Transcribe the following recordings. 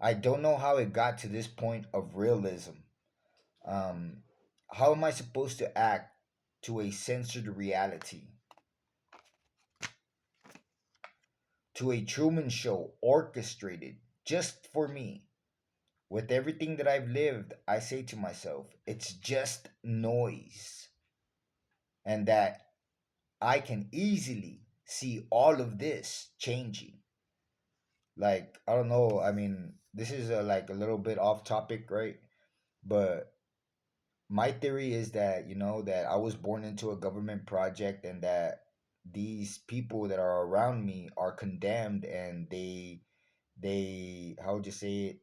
I don't know how it got to this point of realism. Um, how am I supposed to act to a censored reality, to a Truman Show orchestrated just for me? With everything that I've lived, I say to myself, it's just noise, and that I can easily see all of this changing. Like, I don't know, I mean, this is like a little bit off topic, right? But my theory is that, that I was born into a government project, and that these people that are around me are condemned, and they how would you say it,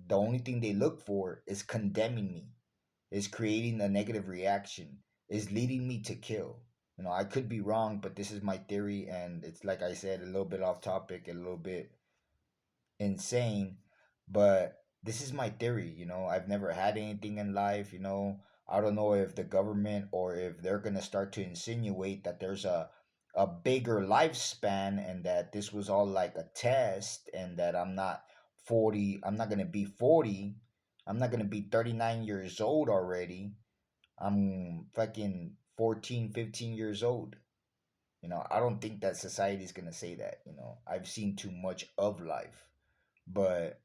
the only thing they look for is condemning me, is creating a negative reaction, is leading me to kill. I could be wrong, but this is my theory, and it's like I said, a little bit off topic, a little bit insane, but this is my theory. I've never had anything in life. I don't know if the government, or if they're going to start to insinuate that there's a bigger lifespan, and that this was all like a test, and that I'm not going to be 40, I'm not going to be 39 years old already. I'm fucking 14, 15 years old. I don't think that society's going to say that. I've seen too much of life. But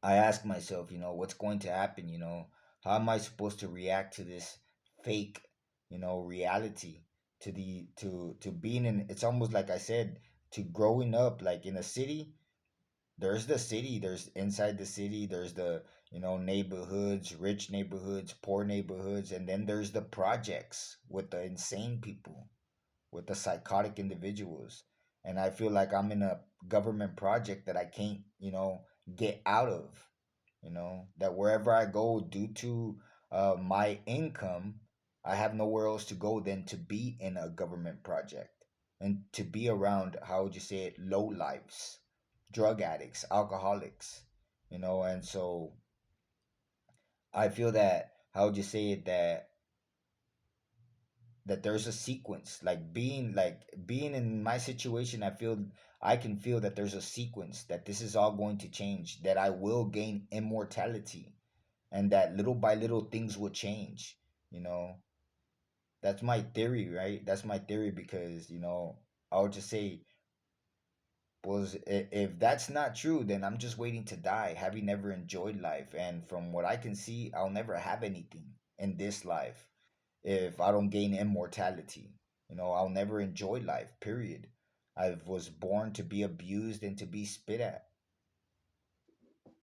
I ask myself, what's going to happen? How am I supposed to react to this fake, reality, to being in? It's almost like I said, to growing up like in a city. There's the city. There's inside the city. There's the neighborhoods, rich neighborhoods, poor neighborhoods, and then there's the projects with the insane people, with the psychotic individuals. And I feel like I'm in a government project that I can't, get out of. That wherever I go, due to my income, I have nowhere else to go than to be in a government project, and to be around, how would you say it, low lives, drug addicts, alcoholics. And so I feel that, how would you say it, that there's a sequence, like being in my situation. I can feel that there's a sequence, that this is all going to change, that I will gain immortality, and that little by little things will change. you know that's my theory, right? That's my theory, because I would just say, was, if that's not true, then I'm just waiting to die, having never enjoyed life. And from what I can see, I'll never have anything in this life if I don't gain immortality. I'll never enjoy life, period. I was born to be abused and to be spit at.